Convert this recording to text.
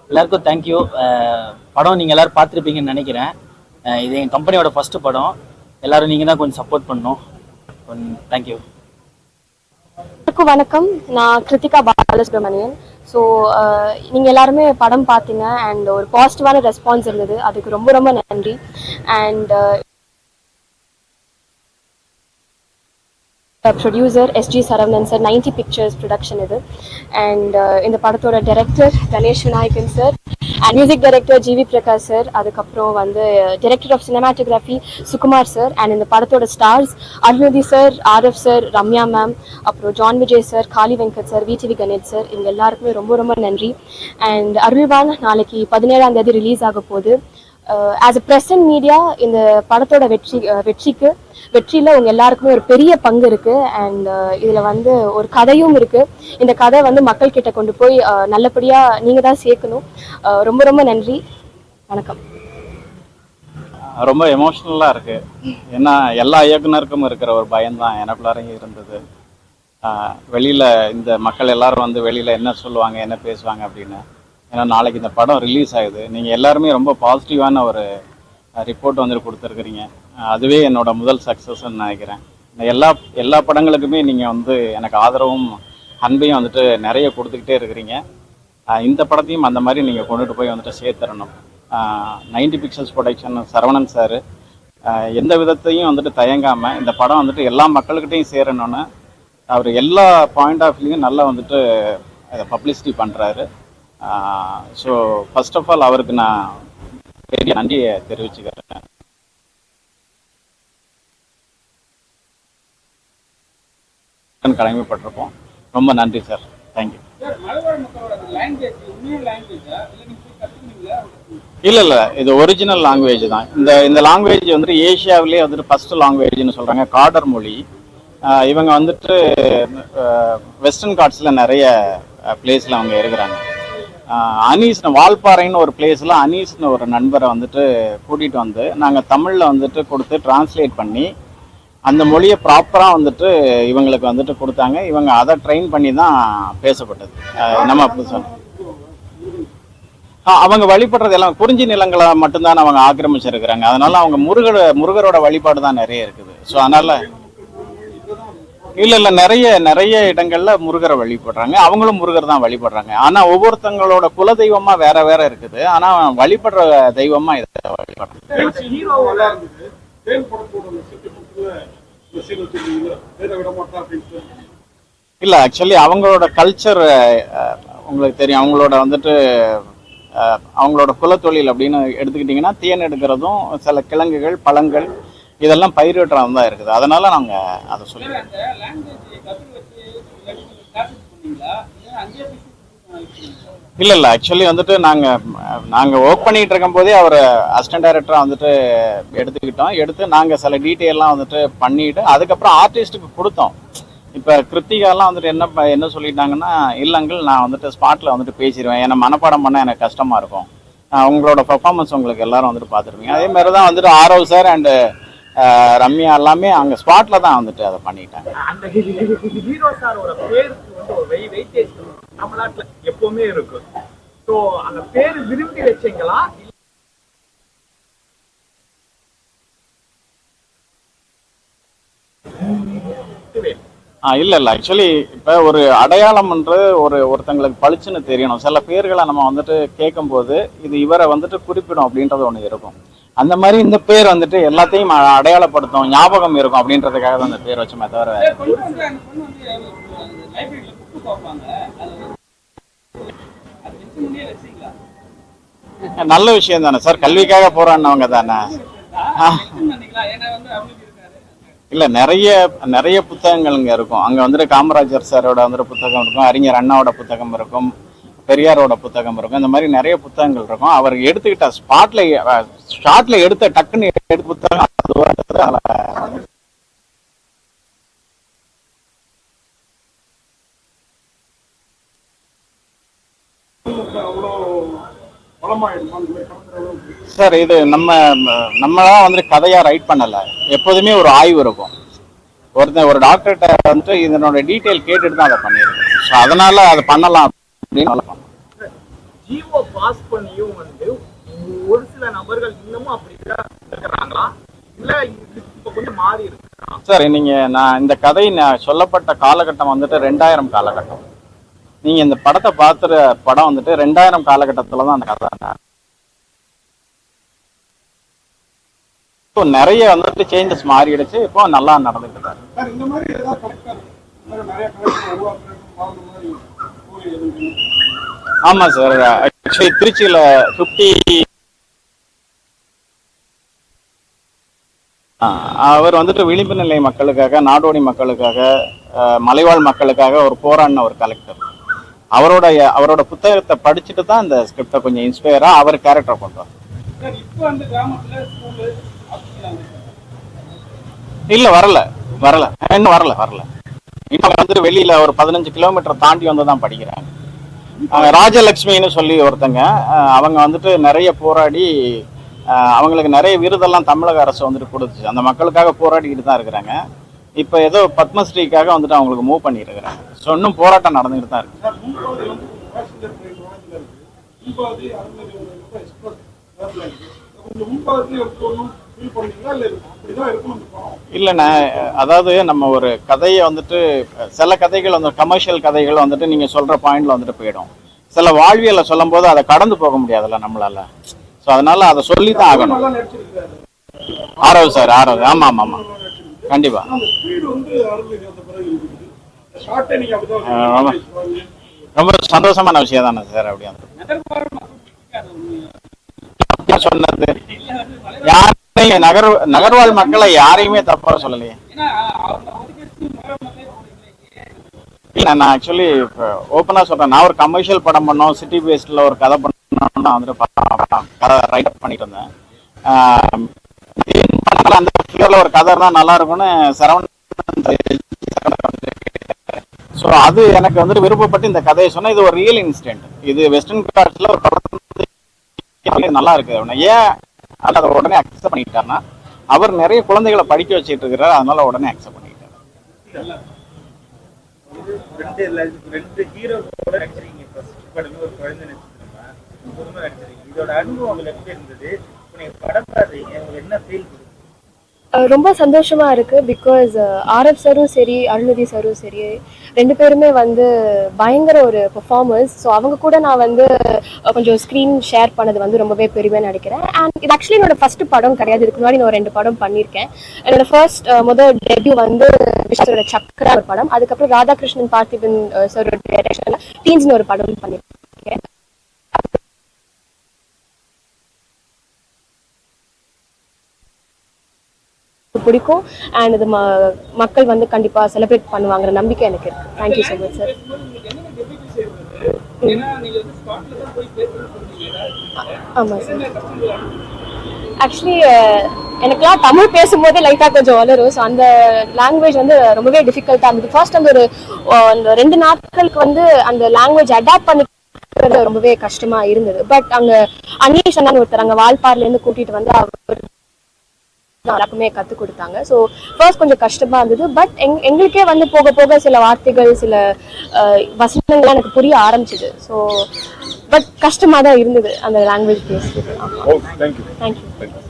எல்லாருக்கும் தேங்க்யூ. படம் நீங்கள் எல்லோரும் பார்த்துருப்பீங்கன்னு நினைக்கிறேன். இது என் கம்பெனியோட ஃபஸ்ட்டு படம். எல்லோரும் நீங்கள் தான் கொஞ்சம் சப்போர்ட் பண்ணணும். தேங்க்யூ. வணக்கம், நான் கிருத்திகா பாலசுப்ரமணியன். ஸோ நீங்கள் எல்லாருமே படம் பார்த்தீங்க அண்ட் ஒரு பாசிட்டிவான ரெஸ்பான்ஸ் இருந்தது. அதுக்கு ரொம்ப ரொம்ப நன்றி. And producer SG Saravanan sir, 90 pictures production இது. அண்ட் இந்த படத்தோட director Ganesh Vinayagan sir and music director GV Prakash sir, அதுக்கப்புறம் வந்து director of cinematography Sukumar sir. And இந்த படத்தோட stars Arulnithi sir, RF sir, Ramya ma'am, அப்புறம் John Vijay sir, Kaali Venkat sir, VTV Ganesh sir, இவங்க எல்லாருக்குமே ரொம்ப ரொம்ப நன்றி. அண்ட் அருள்வான் நாளைக்கு 17ஆம் தேதி ரிலீஸ் ஆக போகுது. ஆஸ் அ ப்ரெசன்ட் மீடியா இந்த படத்தோட வெற்றியில் உங்கள் எல்லாருக்குமே ஒரு பெரிய பங்கு இருக்குது. அண்ட் இதில் வந்து ஒரு கதையும் இருக்குது. இந்த கதை வந்து மக்கள்கிட்ட கொண்டு போய் நல்லபடியாக நீங்கள் தான் சேர்க்கணும். ரொம்ப ரொம்ப நன்றி. வணக்கம். ரொம்ப எமோஷ்னலாக இருக்குது. ஏன்னா எல்லா இயக்குனருக்கும் இருக்கிற ஒரு பயம்தான் எனக்குள்ளாரையும் இருந்தது. வெளியில் இந்த மக்கள் எல்லாரும் வந்து வெளியில் என்ன சொல்லுவாங்க, என்ன பேசுவாங்க அப்படின்னு. ஏன்னா நாளைக்கு இந்த படம் ரிலீஸ் ஆகுது. நீங்கள் எல்லாருமே ரொம்ப பாசிட்டிவான ஒரு ரிப்போர்ட் வந்துட்டு கொடுத்துருக்குறீங்க. அதுவே என்னோட முதல் சக்ஸஸ்ன்னு நினைக்கிறேன். எல்லா படங்களுக்குமே நீங்கள் வந்து எனக்கு ஆதரவும் அன்பையும் வந்துட்டு நிறைய கொடுத்துக்கிட்டே இருக்கிறீங்க. இந்த படத்தையும் அந்த மாதிரி நீங்கள் கொண்டுட்டு போய் வந்துட்டு சேர்த்துறணும். 90 பிக்சர்ஸ் ப்ரொடக்ஷன் சரவணன் சார் எந்த விதத்தையும் வந்துட்டு தயங்காமல் இந்த படம் வந்துட்டு எல்லா மக்கள்கிட்டையும் சேரணும்னு அவர் எல்லா பாயிண்ட் ஆஃப் வியூலையும் நல்லா வந்துட்டு அதை பப்ளிசிட்டி பண்ணுறாரு. ஸோ ஃபர்ஸ்ட் ஆஃப் ஆல் அவருக்கு நான் பெரிய நன்றியை தெரிவிச்சுக்கிறேன். கடமைப்பட்டிருப்போம். ரொம்ப நன்றி சார். தேங்க்யூ. இல்லை, இது ஒரிஜினல் லாங்குவேஜ் தான். இந்த லாங்குவேஜ் வந்துட்டு ஏஷியாவிலே வந்துட்டு ஃபர்ஸ்ட் லாங்குவேஜ்னு சொல்கிறாங்க. காடர் மொழி. இவங்க வந்துட்டு வெஸ்டர்ன் காட்ஸில் நிறைய பிளேஸில் அவங்க இருக்கிறாங்க. அனீஸ்னு வால்பாறைன்னு ஒரு பிளேஸில் அனீஸ்னு ஒரு நண்பரை வந்துட்டு கூட்டிகிட்டு வந்து நாங்கள் தமிழில் வந்துட்டு கொடுத்து டிரான்ஸ்லேட் பண்ணி அந்த மொழியை ப்ராப்பராக வந்துட்டு இவங்களுக்கு வந்துட்டு கொடுத்தாங்க. இவங்க அதை ட்ரெயின் பண்ணி தான் பேசப்பட்டது. நம்ம புதுசாக அவங்க வழிபடுறது எல்லாம் குறிஞ்சி நிலங்களை மட்டும்தான் அவங்க ஆக்கிரமிச்சிருக்கிறாங்க. அதனால அவங்க முருகரோட வழிபாடு தான் நிறைய இருக்குது. ஸோ அதனால இல்லை நிறைய இடங்கள்ல முருகரை வழிபடுறாங்க. அவங்களும் முருகர் தான் வழிபடுறாங்க. ஆனா ஒவ்வொருத்தங்களோட குல தெய்வமா வேற இருக்குது. ஆனா வழிபடுற தெய்வமா இதை வழிபடுறாங்க. இல்ல, ஆக்சுவலி அவங்களோட கல்ச்சர் உங்களுக்கு தெரியும். அவங்களோட வந்துட்டு அவங்களோட குலத்தொழில் அப்படின்னு எடுத்துக்கிட்டிங்கன்னா தேன் எடுக்கிறதும் சில கிழங்குகள் பழங்கள் இதெல்லாம் பயிரிடுறது தான் இருக்குது. அதனால நாங்கள் அதை சொல்லி இல்லை ஆக்சுவலி வந்துட்டு நாங்கள் ஒர்க் பண்ணிகிட்டு இருக்கும் போதே அவர் அசிஸ்டன்ட் டைரக்டராக வந்துட்டு எடுத்து நாங்கள் சில டீட்டெயிலாம் வந்துட்டு பண்ணிவிட்டு அதுக்கப்புறம் ஆர்டிஸ்ட்டுக்கு கொடுத்தோம். இப்போ கிருத்திகாலாம் வந்துட்டு என்ன சொல்லிட்டாங்கன்னா, இல்லைங்கள் நான் வந்துட்டு ஸ்பாட்டில் வந்துட்டு பேசிடுவேன், ஏன்னா மனப்பாடம் பண்ண எனக்கு கஷ்டமாக இருக்கும். உங்களோட பர்ஃபார்மன்ஸ் உங்களுக்கு எல்லாரும் வந்துட்டு பார்த்துருப்பீங்க. அதே மாதிரி தான் வந்துட்டு ஆரவ் சார் அண்டு ரம்யா எல்லாமே அங்கே ஸ்பாட்டில் தான் வந்துட்டு அதை பண்ணிட்டாங்க. அந்த ஹீரோ சாரோட பேருக்கு வந்து ஒரு வெயிட்டேஜ் தமிழ்நாட்டில் எப்பவுமே இருக்கு. ஸோ அந்த பேர் விரும்பி வச்சீங்களா? இல்லை ஆக்சுவலி இப்போ ஒரு அடையாளம் என்று ஒருத்தங்களுக்கு பளிச்சுன்னு தெரியணும். சில பேர்களை நம்ம வந்துட்டு கேட்கும்போது இது இவரை வந்துட்டு குறிப்பிடும் அப்படின்றது ஒன்று இருக்கும். அந்த மாதிரி இந்த பேர் வந்துட்டு எல்லாத்தையும் அடையாளப்படுத்தும், ஞாபகம் இருக்கும் அப்படின்றதுக்காக தான் அந்த பேர் வச்சோமே தவிர. நல்ல விஷயம் தானே சார், கல்விக்காக போறான்னவங்க தானே. இல்லை நிறைய புத்தகங்கள் இங்கே இருக்கும். அங்கே வந்துட்டு காமராஜர் சாரோட வந்துட்டு புத்தகம் இருக்கும், அறிஞர் அண்ணாவோட புத்தகம் இருக்கும், பெரியாரோட புத்தகம் இருக்கும். இந்த மாதிரி நிறைய புத்தகங்கள் இருக்கும். அவர் எடுத்துக்கிட்ட ஷார்ட்ல எடுத்த டக்குன்னு எடுத்த புத்தகம் சார். இது நம்மதான் வந்துட்டு கதையா ரைட் பண்ணல. எப்போதுமே ஒரு ஆய்வு இருக்கும். ஒரு டாக்டர்கிட்ட வந்துட்டு இதனோட டீட்டெயில் கேட்டுட்டு தான் அதை பண்ணியிருக்கேன். ஸோ அதனால அதை பண்ணலாம் அப்படின்னு ஜிஓ பாஸ் பண்ணியும் வந்து ஒரு சில நபர்கள் இன்னமும் அப்படிதான் இருக்கிறாங்களா, இல்ல இது இப்ப கொஞ்சம் மாறி இருக்கா? சார் நான் இந்த கதை சொல்லப்பட்ட காலகட்டம் வந்துட்டு 2000 காலகட்டம். நீங்க இந்த படத்தை பார்த்துற படம் வந்துட்டு 2000 காலகட்டத்துல தான் அந்த கதை. இப்போ நிறைய வந்துட்டு சேஞ்சஸ் மாறிடுச்சு. இப்போ நல்லா நடந்துட்டு இருக்காரு. ஆமா சார், ஆக்சுவலி திருச்சியில 50 அவர் வந்துட்டு விளிம்பு நிலை மக்களுக்காக, நாடோடி மக்களுக்காக, மலைவாழ் மக்களுக்காக ஒரு போராடின ஒரு கலெக்டர். அவரோட புத்தகத்தை படிச்சுட்டு தான் இந்த ஸ்கிரிப்டை கொஞ்சம் இன்ஸ்பயரா அவர் கேரக்டர் பண்றாரு. இல்ல வரல இன்னும் வரல. இன்னும் வந்து வெளியில ஒரு 15 கிலோமீட்டர் தாண்டி வந்து தான் படிக்கிறாங்க. ராஜலட்சுமின்னு சொல்லி ஒருத்தங்க, அவங்க வந்துட்டு நிறைய போராடி அவங்களுக்கு நிறைய விருதெல்லாம் தமிழக அரசு வந்துட்டு கொடுத்துச்சு. அந்த மக்களுக்காக போராடிக்கிட்டு தான் இருக்கிறாங்க. இப்போ ஏதோ பத்மஸ்ரீக்காக வந்துட்டு அவங்களுக்கு மூவ் பண்ணிட்டு இருக்கிறாங்க. ஸோ இன்னும் போராட்டம் நடந்துகிட்டு தான் இருக்கு. இல்லைண்ணா, அதாவது நம்ம ஒரு கதையை வந்துட்டு சில கதைகள் வந்து கமர்ஷியல் கதைகள் வந்துட்டு நீங்க சொல்ற பாயிண்ட்ல வந்துட்டு போயிடும். சில வாழ்வியலை சொல்லும் போது அதை கடந்து போக முடியாதுல்ல நம்மளால. ஸோ அதனால அதை சொல்லி தான் ஆகணும். ஆரவ் சார், ஆமா கண்டிப்பா. ரொம்ப சந்தோஷமான விஷயம் தானே சார். அப்படியே சொன்னது யாரையும் நகர்வாழ் மக்களை யாரையுமே தப்பா சொல்லலையே. இல்ல, நான் ஆக்சுவலி ஓப்பனா சொல்றேன். நான் ஒரு கமர்ஷியல் படம் பண்ணோம், சிட்டி பேஸ்ட்ல ஒரு கதை பண்ணோம்னா வந்துட்டு கதை ரைட் அப் பண்ணிட்டு இருந்தேன். அந்த ஃபிளர்ல ஒரு கதை தான் நல்லா இருக்கும்னு சரவணன். ஸோ அது எனக்கு வந்துட்டு விருப்பப்பட்டு இந்த கதையை சொன்னா, இது ஒரு ரியல் இன்சிடென்ட். இது வெஸ்டர்ன் காட்ஸ்ல ஒரு படம் நல்லா இருக்கு. ஏன் அதை உடனே அக்செப்ட் பண்ணிட்டாருன்னா, அவர் நிறைய குழந்தைகளை படிக்க வச்சுட்டு இருக்கிறாரு, அதனால உடனே அக்செப்ட் பண்ணிட்டாரு. ரெண்டு ஹீரோஸோட நடிச்சிருக்கீங்க. ஃபர்ஸ்ட் படமே ஒரு குழந்தை நடிச்சிருக்கீங்க, புதுமை நடிச்சிருக்கீங்க. இதோட அனுபவம் உங்களுக்கு எப்படி இருந்தது? நீங்க படம் பார்த்தீங்க, உங்களுக்கு என்ன ஃபீல் கொடுக்கும்? ரொம்ப சந்தோஷமா இருக்கு. பிகாஸ் ஆர்எஃப் சரும் சரி, அருள்நிதி சரும் சரி, ரெண்டு பேருமே வந்து பயங்கர ஒரு பெர்ஃபார்மர்ஸ். ஸோ அவங்க கூட நான் வந்து கொஞ்சம் ஸ்க்ரீன் ஷேர் பண்ணது வந்து ரொம்பவே பெருமையாக நினைக்கிறேன். அண்ட் இது ஆக்சுவலி என்னோட ஃபர்ஸ்ட் படம் கிடையாது. இதுக்கு முன்னாடி நான் 2 படம் பண்ணியிருக்கேன். என்னோட முதல் டெபியூ வந்து விஸ்வரோட சக்கரா ஒரு படம், அதுக்கப்புறம் ராதாகிருஷ்ணன் பார்த்திபன் சரோட டைரக்ஷன்ல டீன்ஸ்னு ஒரு படம் பண்ணியிருக்கேன். பிடிக்கும். அண்ட் இது மக்கள் வந்து கண்டிப்பா செலிப்ரேட் பண்ணுவாங்கிற நம்பிக்கை எனக்கு இருக்கு. Thank you so much sir. ஆமா சார், ஆக்சுவலி எனக்குலாம் தமிழ் பேசும்போதே லைட்டாக கொஞ்சம் வளரும். ஸோ அந்த லாங்குவேஜ் வந்து ரொம்பவே டிஃபிகல்ட்டாக இருந்தது. ஃபர்ஸ்ட் அந்த 2 நாட்களுக்கு வந்து அந்த லாங்குவேஜ் அடாப்ட் பண்ணி ரொம்பவே கஷ்டமா இருந்தது. பட் அங்க அனீஷ் அண்ணன் ஒருத்தர் அங்கே வால்பாறையிலேருந்து கூட்டிட்டு வந்து அவர் எல்லாருக்குமே கற்றுக் கொடுத்தாங்க. ஸோ ஃபர்ஸ்ட் கொஞ்சம் கஷ்டமா இருந்தது. பட் எங்களுக்கே வந்து போக போக சில வார்த்தைகள், சில வசனங்கள்லாம் எனக்கு புரிய ஆரம்பிச்சுது. ஸோ பட் கஷ்டமா தான் இருந்தது அந்த லாங்குவேஜ் பேசுறது. தேங்க்யூ.